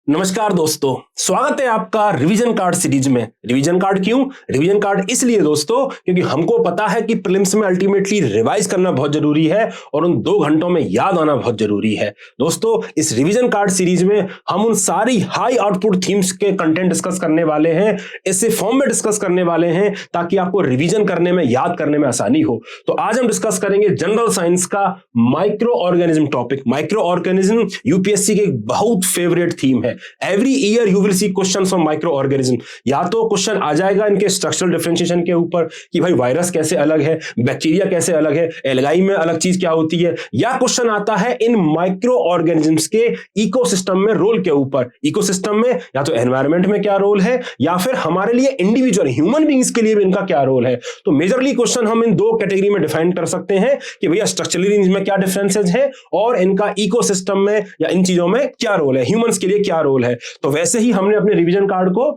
नमस्कार दोस्तों, स्वागत है आपका रिवीजन कार्ड सीरीज में। रिवीजन कार्ड क्यों? रिवीजन कार्ड इसलिए दोस्तों क्योंकि हमको पता है कि प्रीलिम्स में अल्टीमेटली रिवाइज करना बहुत जरूरी है और उन 2 घंटों में याद आना बहुत जरूरी है। दोस्तों, इस रिवीजन कार्ड सीरीज में हम उन सारी हाई आउटपुट थीम्स के कंटेंट डिस्कस करने वाले हैं, ऐसे फॉर्म में डिस्कस करने वाले हैं ताकि आपको रिवीजन करने में, याद करने में आसानी हो। तो आज हम डिस्कस करेंगे जनरल साइंस का micro organism topic. Micro organism UPSC के एक बहुत फेवरेट थीम है। Every year you will see questions from micro organism. या तो क्वेश्चन आ जाएगा इनके स्ट्रक्चरल डिफरेंशिएशन के ऊपर कि भाई वायरस कैसे अलग है, बैक्टीरिया कैसे अलग है, एल्गाई में अलग चीज क्या होती है, या क्वेश्चन आता है इन माइक्रो ऑर्गेनिजम्स के इकोसिस्टम में रोल के ऊपर। इकोसिस्टम में या तो एनवायरमेंट में क्या रोल है, या फिर हमारे लिए इंडिविजुअल ह्यूमन बीइंग्स के लिए भी इनका क्या रोल है। तो मेजरली क्वेश्चन हम इन 2 कैटेगरी में डिफाइन कर सकते हैं कि भैया स्ट्रक्चरली इनमें क्या डिफरेंसेस है और इनका इकोसिस्टम में या इन चीजों में क्या रोल है, ह्यूमंस के लिए क्या रोल है। तो वैसे ही हमने अपने रिवीजन कार्ड को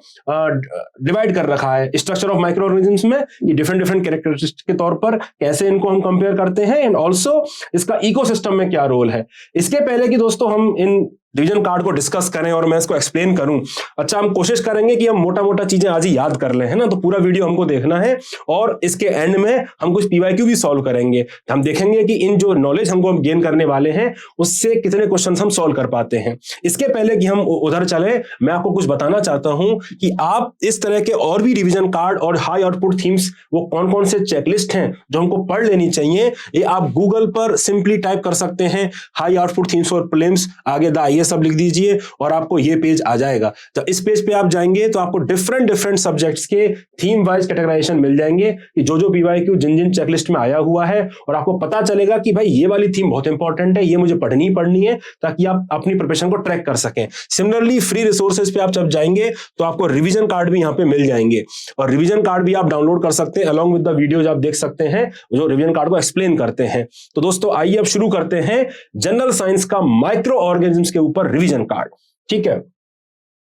डिवाइड कर रखा है स्ट्रक्चर ऑफ माइक्रो ऑर्गेनिजम्स में, कि डिफरेंट डिफरेंट कैरेक्टरिस्टिक्स के तौर पर कैसे इनको हम कंपेयर करते हैं, एंड ऑल्सो इसका इकोसिस्टम में क्या रोल है। इसके पहले कि दोस्तों हम इन रिवीजन कार्ड को डिस्कस करें और मैं इसको एक्सप्लेन करूं, अच्छा हम कोशिश करेंगे कि हम मोटा मोटा चीजें आज ही याद कर लें, है ना। तो पूरा वीडियो हमको देखना है और इसके एंड में हम कुछ पीवाईक्यू भी सॉल्व करेंगे। हम देखेंगे कि इन जो नॉलेज हमको गेन करने वाले हैं उससे कितने क्वेश्चन हम सॉल्व कर पाते हैं। इसके पहले कि हम उधर चले, मैं आपको कुछ बताना चाहता हूं कि आप इस तरह के और भी रिवीजन कार्ड और हाई आउटपुट थीम्स वो कौन कौन से चेकलिस्ट हैं जो हमको पढ़ लेनी चाहिए, ये आप गूगल पर सिंपली टाइप कर सकते हैं high output themes for prelims, आगे द ये सब लिख दीजिए और आपको ये पेज आ जाएगा। तो इस पेज पे आप जाएंगे तो आपको डिफरेंट डिफरेंट सब्जेक्ट्स के थीम वाइज कैटेगराइजेशन मिल जाएंगे कि जो पीवाईक्यू जिन जिन चेकलिस्ट में आया हुआ है, और आपको पता चलेगा कि भाई ये वाली थीम बहुत इंपॉर्टेंट है, ये मुझे पढ़नी है ताकि आप अपनी प्रिपरेशन को ट्रैक कर सकें। सिमिलरली फ्री रिसोर्सेज पे आप जब जाएंगे तो आपको रिवीजन कार्ड भी यहाँ पे मिल जाएंगे, और रिवीजन कार्ड भी आप डाउनलोड कर सकते हैं अलॉन्ग विद द वीडियोज आप देख सकते हैं जो रिवीजन कार्ड को एक्सप्लेन करते हैं। तो दोस्तों आइए अब शुरू करते हैं जनरल साइंस का माइक्रो ऑर्गेनिजम्स के ऊपर रिवीजन कार्ड। ठीक है,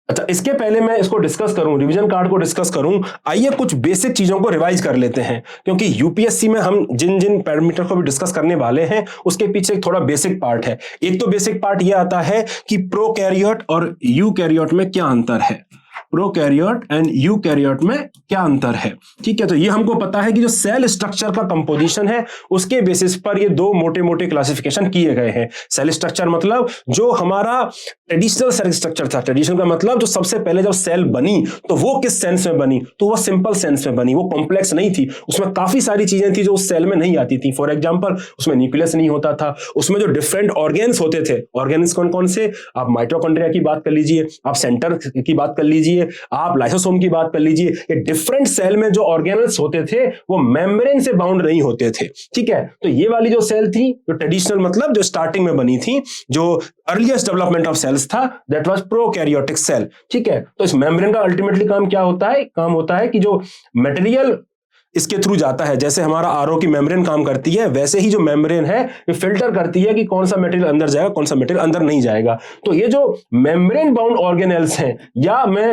अच्छा इसके पहले मैं इसको डिस्कस करूं, रिवीजन कार्ड को डिस्कस करूं, आइए कुछ बेसिक चीजों को रिवाइज कर लेते हैं, क्योंकि यूपीएससी में हम जिन जिन पैरामीटर को भी डिस्कस करने वाले हैं उसके पीछे एक थोड़ा बेसिक पार्ट है। एक तो बेसिक पार्ट यह आता है कि प्रोकैरियोट और यूकैरियोट में क्या अंतर है, प्रोकैरियोट एंड यूकैरियोट में क्या अंतर है। ठीक है, तो ये हमको पता है कि जो सेल स्ट्रक्चर का कंपोजिशन है उसके बेसिस पर ये 2 मोटे मोटे क्लासिफिकेशन किए गए हैं। सेल स्ट्रक्चर मतलब जो हमारा ट्रेडिशनल सेल स्ट्रक्चर था, ट्रेडिशनल का मतलब जो सबसे पहले जब सेल बनी तो वो किस सेंस में बनी, तो वो सिंपल सेंस में बनी, वो कॉम्प्लेक्स नहीं थी, उसमें काफी सारी चीजें थी जो उस सेल में नहीं आती थी। फॉर एग्जांपल उसमें न्यूक्लियस नहीं होता था, उसमें जो डिफरेंट ऑर्गेन्स होते थे, ऑर्गेन्स कौन कौन से, आप माइटोकॉन्ड्रिया की बात कर लीजिए, आप सेंटर की बात कर लीजिए, आप लाइसोसोम की बात कर लीजिए, ये डिफरेंट सेल में जो ऑर्गेनल्स होते थे वो मेम्ब्रेन से बाउंड नहीं होते थे। ठीक है, तो ये वाली जो सेल थी जो ट्रेडिशनल मतलब जो स्टार्टिंग में बनी थी, जो अर्लीस्ट डेवलपमेंट ऑफ सेल्स था, दैट वाज प्रोकैरियोटिक सेल। ठीक है, तो इस मेम्ब्रेन का अल्टीमेटली काम क्या होता है, काम होता है कि जो मटेरियल इसके थ्रू जाता है, जैसे हमारा आरओ की मेम्ब्रेन काम करती है, वैसे ही जो मेम्ब्रेन है ये फिल्टर करती है कि कौन सा मटेरियल अंदर जाएगा, कौन सा मटेरियल अंदर नहीं जाएगा। तो ये जो मेम्ब्रेन बाउंड ऑर्गेनेल्स हैं, या मैं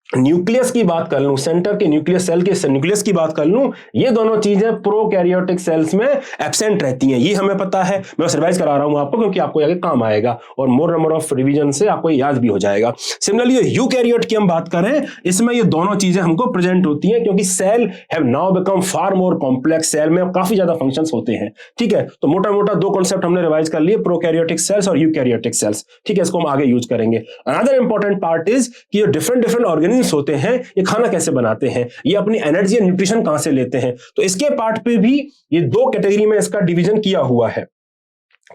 न्यूक्लियस की बात कर लूं, सेंटर के न्यूक्लियस सेल के न्यूक्लियस की बात कर लूं, ये दोनों चीजें प्रोकैरियोटिक सेल्स में एब्सेंट रहती हैं। ये हमें पता है, मैं रिवाइज करा रहा हूं आपको क्योंकि आपको आगे काम आएगा और मोर नंबर ऑफ रिवीजन से आपको याद भी हो जाएगा। सिमिलरली यूकैरियोट की हम बात करें, इसमें ये दोनों चीजें हमको प्रेजेंट होती हैं क्योंकि cell have now become far more complex, cell में काफी ज्यादा फंक्शंस होते हैं। ठीक है, तो मोटा मोटा 2 कॉन्सेप्ट हमने रिवाइज कर लिए, प्रोकैरियोटिक सेल्स और यूकैरियोटिक सेल्स। ठीक है, इसको हम आगे यूज करेंगे। अनदर इंपॉर्टेंट पार्ट इज कि ये डिफरेंट डिफरेंट ऑर्गेनिजम्स होते हैं, ये खाना कैसे बनाते हैं, ये अपनी एनर्जी एंड न्यूट्रिशन कहां से लेते हैं। तो इसके पार्ट पे भी ये 2 कैटेगरी में इसका डिवीजन किया हुआ है।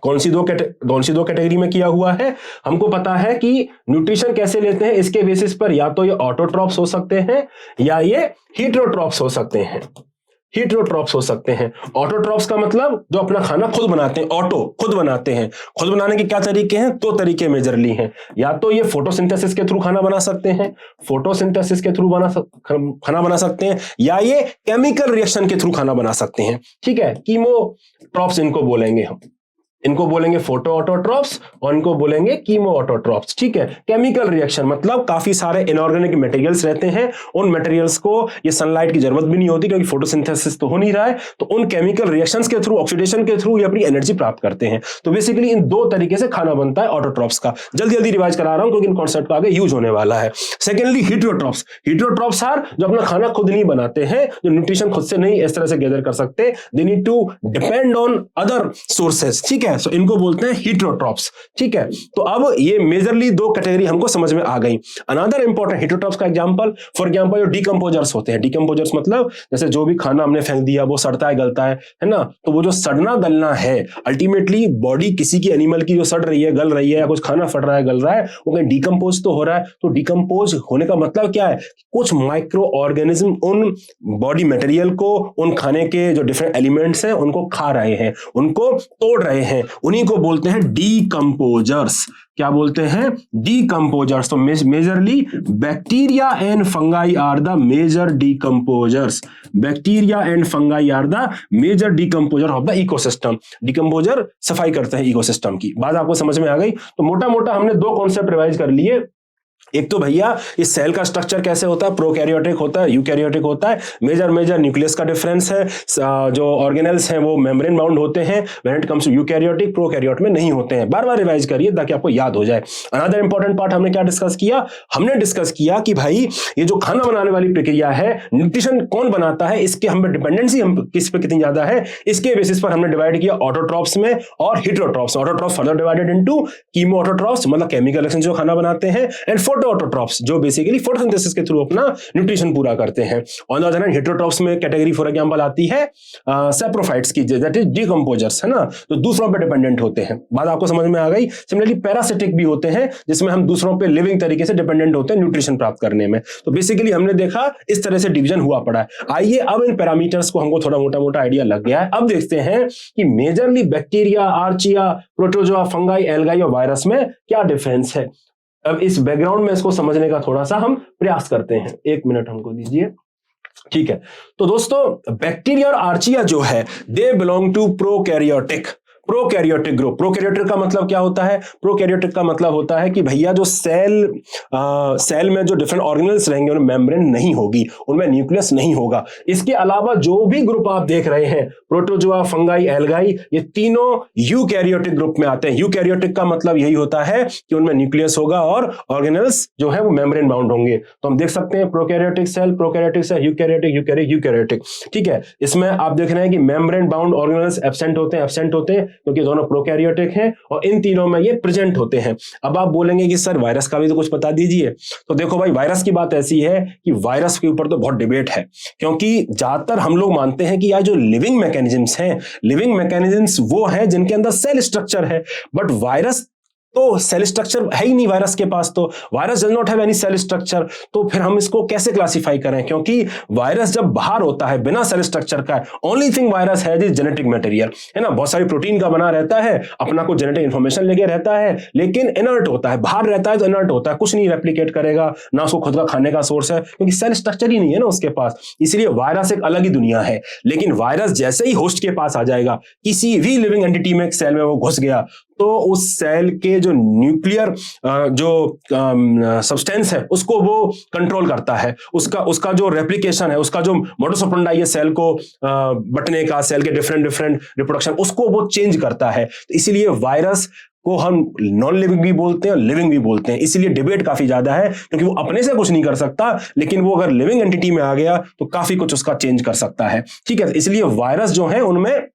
कौन सी दो कैटेगरी में किया हुआ है, हमको पता है कि न्यूट्रिशन कैसे लेते हैं, इसके बेसिस पर या तो ये ऑटोट्रॉप्स हो सकते हैं या ये हीटरोट्रॉप्स हो सकते हैं। हीटरोट्रॉप्स हो सकते हैं। ऑटोट्रॉप्स का मतलब जो अपना खाना खुद बनाते हैं, ऑटो खुद बनाते हैं। खुद बनाने के क्या तरीके हैं, 2 तरीके मेजरली हैं, या तो ये फोटोसिंथेसिस के थ्रू खाना बना सकते हैं, फोटोसिंथेसिस के थ्रू खाना बना सकते हैं, या ये केमिकल रिएक्शन के थ्रू खाना बना सकते हैं। ठीक है, कीमोट्रॉप्स इनको बोलेंगे हम। इनको बोलेंगे फोटो ऑटोट्रॉप्स और इनको बोलेंगे कीमो ऑटोट्रॉप्स। ठीक है, केमिकल रिएक्शन मतलब काफी सारे इनऑर्गेनिक मटेरियल्स रहते हैं, उन मटेरियल्स को ये सनलाइट की जरूरत भी नहीं होती क्योंकि फोटोसिंथेसिस तो हो नहीं रहा है, तो उन केमिकल रिएक्शंस के थ्रू, ऑक्सीडेशन के थ्रू ये अपनी एनर्जी प्राप्त करते हैं। तो बेसिकली इन दो तरीके से खाना बनता है ऑटोट्रॉप्स का। जल्दी जल्दी रिवाइज करा रहा हूं क्योंकि इन कॉन्सेप्ट का आगे यूज होने वाला है। Secondly heterotrophs. हेटेरोट्रॉप्स आर जो अपना खाना खुद नहीं बनाते हैं, जो न्यूट्रिशन खुद से नहीं इस तरह से गैदर कर सकते, they need to depend on other sources. ठीक है, सो इनको बोलते हैं हेटेरोट्रॉप्स। ठीक है, तो अब ये मेजरली दो कैटेगरी हमको समझ में आ गई। अनदर इंपॉर्टेंट हेटेरोट्रॉप्स का एग्जांपल, फॉर एग्जांपल जो डिकम्पोजर्स होते हैं। डिकम्पोजर्स मतलब जैसे जो भी खाना हमने फेंक दिया वो सड़ता है, गलता है ना, तो वो जो सड़ना गलना है अल्टीमेटली बॉडी किसी की एनिमल की जो सड़ रही है, गल रही है, या कुछ खाना फट रहा है, गल रहा है, वो कहीं डिकम्पोज तो हो रहा है। तो डिकम्पोज होने का मतलब क्या है, कुछ माइक्रो ऑर्गेनिज्म उन बॉडी मटेरियल को, उन खाने के जो डिफरेंट एलिमेंट्स हैं उनको खा रहे हैं, उनको तोड़ रहे हैं, उन्हीं को बोलते हैं डीकम्पोजर्स। क्या बोलते हैं, डीकम्पोजर्स। तो majorly bacteria and fungi are the major decomposers. Bacteria and fungi are the major decomposer of the ecosystem. Decomposer सफाई करते हैं इकोसिस्टम की। बात आपको समझ में आ गई। तो मोटा मोटा हमने दो कॉन्सेप्ट रिवाइज कर लिए। एक तो भैया इस सेल का स्ट्रक्चर कैसे होता है, प्रोकैरियोटिक होता है, यूकैरियोटिक होता है, मेजर न्यूक्लियस का डिफरेंस है, जो ऑर्गेनेल्स हैं वो मेम्ब्रेन बाउंड होते हैं, when it comes to eukaryotic, prokaryote में नहीं होते हैं। बार बार रिवाइज करिए ताकि आपको याद हो जाए। अनदर इंपॉर्टेंट पार्ट हमने क्या डिस्कस किया, हमने डिस्कस किया कि भाई ये जो खाना बनाने वाली प्रक्रिया है, न्यूट्रिशन कौन बनाता है, इसके हम पे डिपेंडेंसी हम किस पे कितनी ज्यादा है, इसके बेसिस पर हमने डिवाइड किया ऑटोट्रॉप्स में और heterotrophs. Autotrophs further divided into chemo autotrophs मतलब केमिकल रिएक्शन जो खाना बनाते हैं, एंड ऑटोट्रॉप्स जो बेसिकली फोटोसिंथेसिस के थ्रू अपना न्यूट्रिशन पूरा करते हैं। On the other hand heterotrophs में कैटेगरी फॉर एग्जांपल आती है सैप्रोफाइट्स की, दैट इज डिकम्पोजर्स, है ना, तो दूसरों पे डिपेंडेंट होते हैं। बात आपको समझ में आ गई। सिमिलरली पैरासिटिक भी होते हैं जिसमें हम दूसरों पे लिविंग तरीके से डिपेंडेंट होते हैं न्यूट्रिशन प्राप्त करने में। तो बेसिकली हमने देखा इस तरह से डिवीजन हुआ पड़ा है। आइए अब इन पैरामीटर्स को हमको थोड़ा मोटा मोटा आइडिया लग गया है। अब देखते हैं कि majorly bacteria, archaea, protozoa, fungi, algae और वायरस में क्या डिफरेंस है। अब इस बैकग्राउंड में इसको समझने का थोड़ा सा हम प्रयास करते हैं। एक मिनट हमको दीजिए। ठीक है, तो दोस्तों बैक्टीरिया और आर्चिया जो है they belong to prokaryotic group. Prokaryotic का मतलब क्या होता है, प्रोकैरियोटिक का मतलब होता है कि भैया जो सेल में जो डिफरेंट ऑर्गेनेल्स रहेंगे उनमें मेम्ब्रेन नहीं होगी, उनमें न्यूक्लियस नहीं होगा। इसके अलावा जो भी ग्रुप आप देख रहे हैं, प्रोटोजोआ, फंगाई, एल्गाई, ये तीनों यूकैरियोटिक ग्रुप में आते हैं। यूकैरियोटिक का मतलब यही होता है कि उनमें न्यूक्लियस होगा और ऑर्गेनेल्स जो है वो मेम्ब्रेन बाउंड होंगे। तो हम देख सकते हैं प्रोकैरियोटिक सेल, यूकैरियोटिक। ठीक है, इसमें आप देख रहे हैं कि मेम्ब्रेन बाउंड ऑर्गेनेल्स एब्सेंट होते हैं क्योंकि दोनों प्रोकैरियोटिक हैं, और इन तीनों में ये प्रेजेंट होते हैं। अब आप बोलेंगे कि सर वायरस का भी तो कुछ बता दीजिए। तो देखो भाई, वायरस की बात ऐसी है कि वायरस के ऊपर तो बहुत डिबेट है, क्योंकि ज्यादातर हम लोग मानते हैं कि यार जो लिविंग मैकेनिज्म्स हैं, लिविंग मैकेनिज्म्स वो हैं जिनके अंदर सेल स्ट्रक्चर है, बट वायरस तो सेल स्ट्रक्चर है ही नहीं वायरस के पास। तो virus does not have any cell structure, तो फिर हम इसको कैसे क्लासिफाई करें, क्योंकि वायरस जब बाहर होता है बिना सेल स्ट्रक्चर का, ओनली थिंग वायरस है इज जेनेटिक मटेरियल, है ना, बहुत सारी प्रोटीन का बना रहता है, अपना कुछ जेनेटिक इंफॉर्मेशन लेके रहता है, लेकिन इनर्ट होता है, बाहर रहता है तो इनर्ट होता है, कुछ नहीं रेप्लिकेट करेगा, ना उसको खुद का खाने का सोर्स है, क्योंकि सेल स्ट्रक्चर ही नहीं है ना उसके पास। इसलिए वायरस एक अलग ही दुनिया है। लेकिन वायरस जैसे ही होस्ट के पास आ जाएगा, किसी भी लिविंग एंटिटी में, सेल में वो घुस गया, तो उस सेल के जो न्यूक्लियर जो सब्सटेंस है उसको वो कंट्रोल करता है, उसका जो रेप्लिकेशन है, उसका जो मोडस ऑपरेंडी है सेल को बटने का, सेल के डिफरेंट रिप्रोडक्शन, उसको वो चेंज करता है। तो इसीलिए वायरस को हम नॉन लिविंग भी बोलते हैं और लिविंग भी बोलते हैं। इसीलिए डिबेट काफी ज्यादा है, क्योंकि वो अपने से कुछ नहीं कर सकता, लेकिन वो अगर लिविंग एंटिटी में आ गया तो काफी कुछ उसका चेंज कर सकता है। ठीक है, इसलिए वायरस जो है उनमें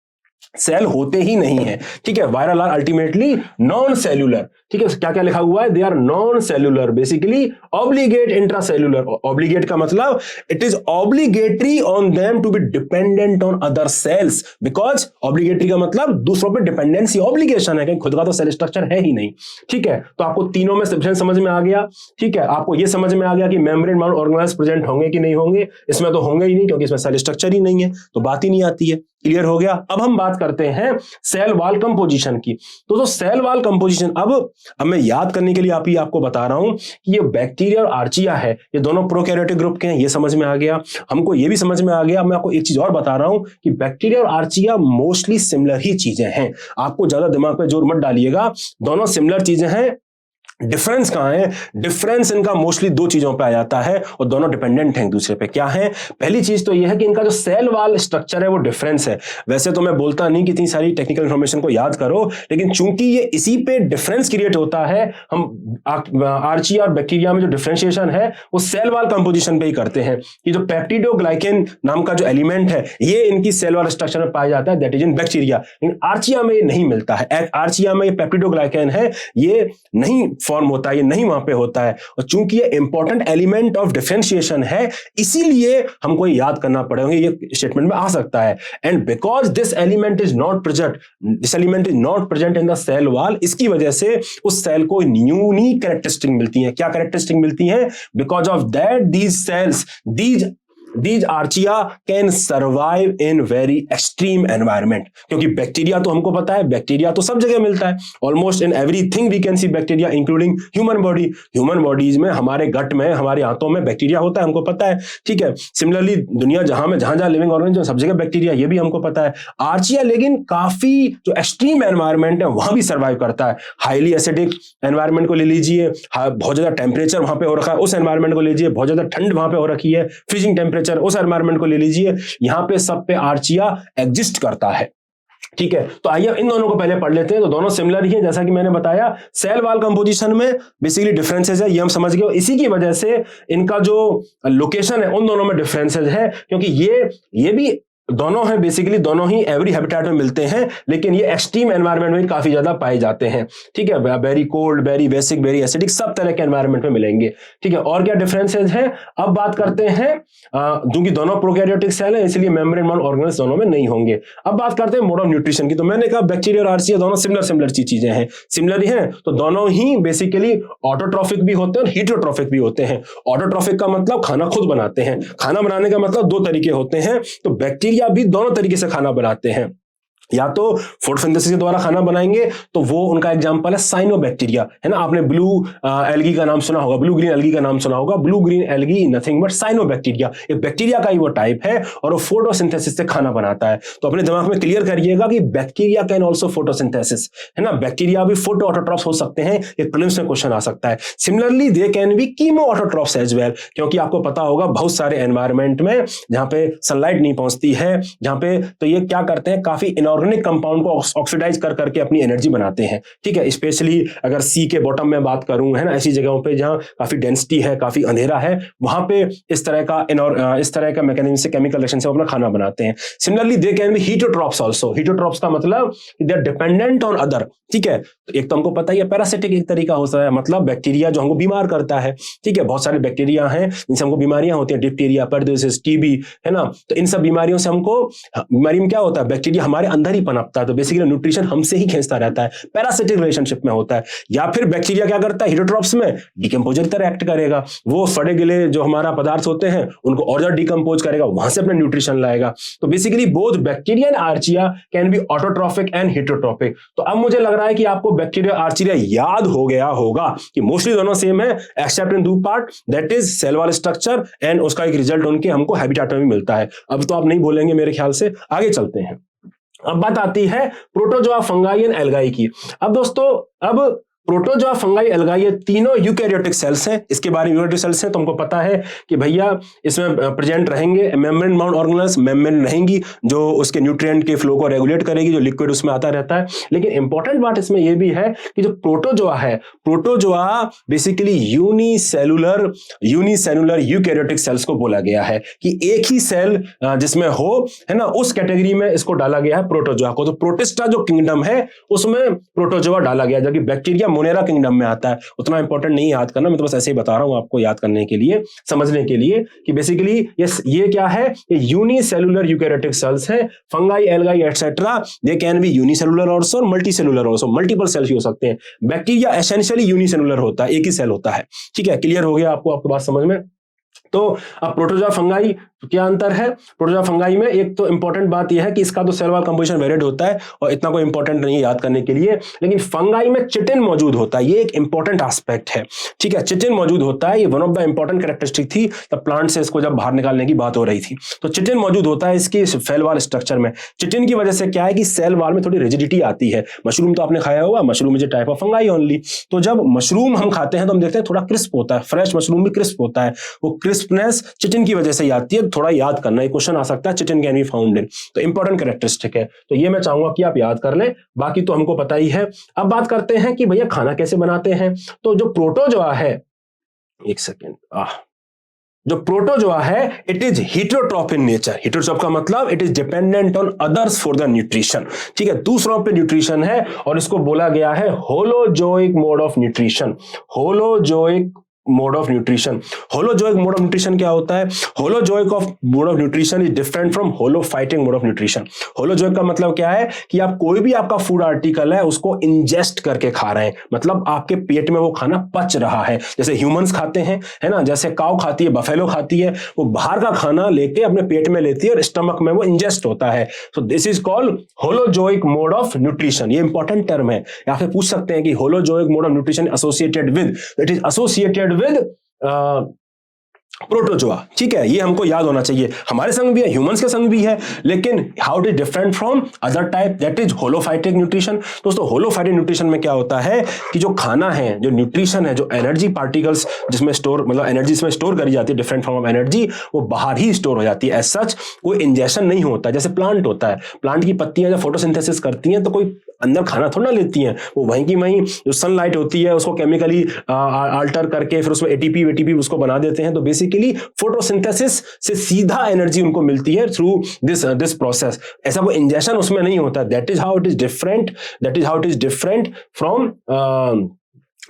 सेल होते ही नहीं है। ठीक है, viral are ultimately non cellular. ठीक है, क्या क्या लिखा हुआ है, they are non cellular, basically obligate intracellular. Obligate का मतलब it is obligatory on them to be dependent on other cells, because obligatory का मतलब दूसरों पे डिपेंडेंसी, ऑब्लिगेशन है, खुद का तो सेल स्ट्रक्चर है ही नहीं। ठीक है, तो आपको तीनों में डिफरेंस समझ में आ गया। ठीक है, आपको यह समझ में आ गया कि मेम्ब्रेन बाउंड ऑर्गेनेल्स प्रेजेंट होंगे कि नहीं होंगे। इसमें तो होंगे ही नहीं, क्योंकि इसमें सेल स्ट्रक्चर ही नहीं है, तो बात ही नहीं आती है। क्लियर हो गया। अब हम बात करते हैं सेल वॉल कंपोजिशन की। तो सेल वॉल कंपोजिशन, अब मैं याद करने के लिए आपको बता रहा हूं कि ये बैक्टीरिया और आर्चिया है, ये दोनों प्रोकैरियोटिक ग्रुप के हैं, ये समझ में आ गया। हमको ये भी समझ में आ गया। मैं आपको एक चीज और बता रहा हूं कि बैक्टीरिया और आर्चिया मोस्टली सिमिलर ही चीजें हैं। आपको ज्यादा दिमाग पे जोर मत डालिएगा, दोनों सिमिलर चीजें हैं। डिफरेंस कहां है? डिफरेंस इनका मोस्टली दो चीजों पे आ जाता है और दोनों डिपेंडेंट हैं एक दूसरे पे। क्या है? पहली चीज तो यह है कि इनका जो सेल वॉल स्ट्रक्चर है वो डिफरेंस है। वैसे तो मैं बोलता नहीं कि इतनी सारी टेक्निकल इंफॉर्मेशन को याद करो, लेकिन चूंकि ये इसी पे डिफरेंस क्रिएट होता है, हम आर्चिया और बैक्टीरिया में जो डिफरेंशिएशन है वो सेल वॉल कंपोजिशन पे ही करते हैं। ये जो पेप्टिडोग्लाइकेन नाम का जो एलिमेंट है ये इनकी सेल वॉल स्ट्रक्चर में पाया जाता है, दैट इज इन बैक्टीरिया। लेकिन आर्चिया में ये नहीं मिलता है। आर्चिया में ये पेप्टिडोग्लाइकेन है, ये नहीं फॉर्म होता है, ये नहीं वहां पे होता है। और चूंकि ये इंपॉर्टेंट एलिमेंट ऑफ डिफरेंशिएशन है, इसीलिए हमको ये याद करना पड़ेगा, ये स्टेटमेंट में आ सकता है। And because this element is not present in the cell wall, इसकी वजह से उस सेल को यूनिक कैरेक्टरिस्टिक मिलती है। क्या कैरेक्टरिस्टिक मिलती है? Because of that these archaea can survive in very extreme environment। क्योंकि बैक्टीरिया तो हमको पता है, बैक्टीरिया तो सब जगह मिलता है, almost in everything we can see bacteria including human body. Human bodies में, हमारे गट में, हमारे हाथों में बैक्टीरिया होता है, हमको पता है, ठीक है। सिमिलरली दुनिया जहां जहां लिविंग ऑर्गेनिज्म सब जगह बैक्टीरिया, ये भी हमको पता है। आर्चिया लेकिन काफी जो एक्सट्रीम एनवायरमेंट है वहां भी सर्वाइव करता है। हाईली एसिडिक एनवायरमेंट को ले लीजिए, बहुत ज्यादा टेम्परेचर वहां पे हो रखा है, उस एनवायरमेंट को ले लीजिए, बहुत ज्यादा ठंड वहां पे हो रखी है, फ्रीजिंग टेम्परेचर, उस एनवायरनमेंट को ले लीजिए, यहां पे सब पे आर्चिया एग्जिस्ट करता है, ठीक है। तो आइए इन दोनों को पहले पढ़ लेते हैं। तो दोनों सिमिलर ही हैं, जैसा कि मैंने बताया। सेल वॉल कंपोजिशन में बेसिकली डिफरेंसेस है, ये हम समझ गए। इसी की वजह से इनका जो लोकेशन है उन दोनों में डिफरेंसेस है, क्योंकि ये भी दोनों हैं, बेसिकली दोनों ही एवरी हैबिटेट में मिलते हैं, लेकिन ये एक्सट्रीम एनवायरनमेंट में काफी ज्यादा पाए जाते हैं, ठीक है। Very cold, very basic, very acidic, सब तरह के एनवायरनमेंट में मिलेंगे, ठीक है। और क्या डिफरेंसेस हैं? अब बात करते हैं, क्योंकि दोनों प्रोकैरियोटिक सेल है इसलिए मेम्ब्रेन बाउंड ऑर्गेनेल्स दोनों में नहीं होंगे। अब बात करते हैं मोड ऑफ न्यूट्रिशन की। तो मैंने कहा बैक्टीरिया और आर्चिया दोनों सिमिलर चीजें हैं, सिमिलर ही हैं। तो दोनों ही बेसिकली ऑटोट्रॉफिक भी होते हैं और हीटरोट्रॉफिक भी होते हैं। ऑटोट्रॉफिक का मतलब खाना खुद बनाते हैं, खाना बनाने का मतलब दो तरीके होते हैं। तो बैक्टीरिया भी दोनों तरीके से खाना बनाते हैं, या तो फोटोसिंथेसिस के द्वारा खाना बनाएंगे, तो वो उनका एग्जांपल है साइनोबैक्टीरिया, है ना। आपने ब्लू एल्गी का नाम सुना होगा, ब्लू ग्रीन एल्गी का नाम सुना होगा। Blue green algae nothing but cyanobacteria, एक बैक्टीरिया का ही वो टाइप है और वो फोटोसिंथेसिस से खाना बनाता है। तो अपने दिमाग में क्लियर करिएगा कि बैक्टीरिया कैन ऑल्सो फोटोसिंथेसिस, है ना। बैक्टीरिया भी फोटो ऑटोट्रॉफ्स हो सकते हैं, ये प्रीलिम्स में क्वेश्चन आ सकता है। Similarly they can be chemo autotrophs as well, क्योंकि आपको पता होगा बहुत सारे एनवायरमेंट में जहां पे सनलाइट नहीं पहुंचती है, जहां पे, तो ये क्या करते हैं, काफी इनऑर्गेनिक कंपाउंड को ऑक्सीडाइज करके अपनी एनर्जी बनाते हैं, ठीक है। स्पेशली अगर सी के बॉटम में बात करूं, है ना, ऐसी जगहों पे जहां काफी डेंसिटी है, काफी अंधेरा है, वहां पे इस तरह का मैकेनिज्म से, केमिकल रिएक्शन से अपना खाना बनाते हैं। Similarly they can be heterotrophs also. Heterotrophs का मतलब they are dependent on other, ठीक है। तो एक तो हमको पता ही है पैरासिटिक एक तरीका होता है, मतलब बैक्टीरिया जो हमको बीमार करता है, ठीक है। बहुत सारे बैक्टीरिया हैं जिनसे हमको बीमारियां होती हैं, डिप्थीरिया, परडियोसिस, टीबी, है ना। तो इन सब बीमारियों से हमको, बीमारी में क्या होता है, बैक्टीरिया हमारे अंदर ही पनपता है, तो बेसिकली न्यूट्रिशन हमसे ही खींचता रहता है, पैरासिटिक रिलेशनशिप में होता है। या फिर बैक्टीरिया क्या करता है, हीटोट्रॉफ्स में डिकम्पोजर की तरह एक्ट करेगा, वो सड़े गिले जो हमारा पदार्थ होते हैं उनको और ज्यादा डिकम्पोज करेगा, वहां से अपना न्यूट्रिशन लाएगा। तो basically both bacteria and archaea can be autotrophic and heterotrophic. तो अब मुझे लग रहा है कि आपको बैक्टीरिया आर्चिया याद हो गया होगा कि मोस्टली दोनों सेम है, एक्सेप्ट इन दो part, that is cell wall structure, and उसका एक रिजल्ट उनके हमको हैबिटेट में मिलता है। अब तो आप नहीं बोलेंगे मेरे ख्याल से, आगे चलते हैं। अब बात आती है प्रोटोजोआ, फंगाई एंड एल्गाई की। अब दोस्तों, अब प्रोटोजोआ, फंगाई, एल्गाई, ये तीनों यूकैरियोटिक सेल्स हैं। इसके बारे में यूकैरियोटिक सेल्स हैं तो हमको पता है कि भैया इसमें प्रेजेंट रहेंगे मेम्ब्रेन बाउंड ऑर्गेनेल्स, मेम्ब्रेन रहेंगी जो उसके न्यूट्रिएंट के फ्लो को रेगुलेट करेगी, जो लिक्विड उसमें आता रहता है। लेकिन इंपॉर्टेंट बात इसमें यह भी है कि जो प्रोटोजोआ है, protozoa basically unicellular eukaryotic sales को बोला गया है कि एक ही सेल जिसमें हो, है ना, उस कैटेगरी में इसको डाला गया है प्रोटोजोआ को। तो प्रोटिस्टा जो किंगडम है उसमें प्रोटोजोआ डाला गया, जबकि बैक्टीरिया मोनेरा किंगडम में आता है। उतना इंपॉर्टेंट नहीं याद करना, मैं तो बस ऐसे ही बता रहा हूं आपको याद करने के लिए, समझने के लिए कि बेसिकली ये क्या है, ये यूनिसेलुलर यूकैरियोटिक सेल्स हैं। Fungi, algae etcetera they can be unicellular also, multicellular also, multiple cells हो सकते हैं। बैक्टीरिया एसेंशियली यूनिसेलुलर होता है, एक ही सेल होता है, ठीक है। क्लियर हो गया आपको, आपकी बात समझ में। तो अब प्रोटोजोआ, फंगाई तो क्या अंतर है प्रोटोजोआ फंगाई में? एक तो इंपॉर्टेंट बात यह है कि इसका तो सेल वॉल कंपोजिशन वेरिएट होता है और इतना कोई इंपॉर्टेंट नहीं है याद करने के लिए, लेकिन फंगाई में चिटिन मौजूद होता है, ये एक इंपॉर्टेंट एस्पेक्ट है। ठीक है, चिटिन मौजूद होता है, ये one of the important characteristic थी तब प्लांट से इसको जब बाहर निकालने की बात हो रही थी। तो चिटिन मौजूद होता है इसकी सेल वॉल स्ट्रक्चर में। चिटिन की वजह से क्या है कि सेल वॉल में थोड़ी रिजिडिटी आती है। मशरूम तो आपने खाया होगा, mushroom is a type of fungi only. तो जब मशरूम हम खाते हैं तो हम देखते हैं थोड़ा क्रिस्प होता है, फ्रेश मशरूम भी क्रिस्प होता है, वो क्रिस्पनेस चिटिन की वजह से ही आती है। थोड़ा याद करना, एक क्वेश्चन आ सकता है, chitin can be found in, तो इंपॉर्टेंट कैरेक्टरिस्टिक है, तो ये मैं चाहूंगा कि आप याद कर लें, बाकी तो हमको पता ही है। अब बात करते हैं कि भैया खाना कैसे बनाते हैं। तो जो प्रोटोजोआ है, एक सेकेंड, जो प्रोटोजोआ है it is heterotroph in nature. Heterotroph का मतलब it is dependent on others for the nutrition. ठीक है, दूसरों पे न्यूट्रिशन है और इसको बोला गया है holozoic mode of nutrition. Holozoic mode of nutrition. Holozoic mode of nutrition क्या होता है? Holozoic of mode of nutrition is different from holophytic mode of nutrition. Holozoic का मतलब क्या है कि आप कोई भी आपका फूड आर्टिकल है उसको इंजेस्ट करके खा रहे हैं, मतलब आपके पेट में वो खाना पच रहा है। जैसे ह्यूमंस खाते हैं, है ना, जैसे काऊ खाती है, बफेलो खाती है, वो बाहर का खाना लेके अपने पेट में लेती है और स्टमक में वो इंजेस्ट होता है। So this is called holozoic mode of nutrition. ये इंपॉर्टेंट टर्म है, यहाँ पे पूछ सकते हैं कि holozoic mode of nutrition associated with, it is associated with protozoa. ठीक है, ये हमको याद होना चाहिए। हमारे संग भी है, ह्यूमंस के संग भी है, लेकिन how it is different from other type, that is holophytic nutrition. दोस्तों होलोफाइटिक न्यूट्रिशन में क्या होता है कि जो खाना है, जो न्यूट्रिशन है, जो एनर्जी पार्टिकल्स जिसमें स्टोर, मतलब एनर्जी इसमें स्टोर करी जाती है, डिफरेंट फॉर्म ऑफ एनर्जी, वो बाहर ही स्टोर हो जाती है। एज सच कोई इंजेक्शन नहीं होता। जैसे प्लांट होता है, प्लांट की पत्तियां जब फोटोसिंथेसिस करती हैं तो कोई अंदर खाना थोड़ा ना लेती हैं, वो वहीं की वहीं जो सनलाइट होती है उसको केमिकली अल्टर करके फिर उसमें एटीपी उसको बना देते हैं। तो बेसिकली फोटोसिंथेसिस से सीधा एनर्जी उनको मिलती है थ्रू दिस प्रोसेस। ऐसा कोई इंजेक्शन उसमें नहीं होता। That is how it is different, that is how it is different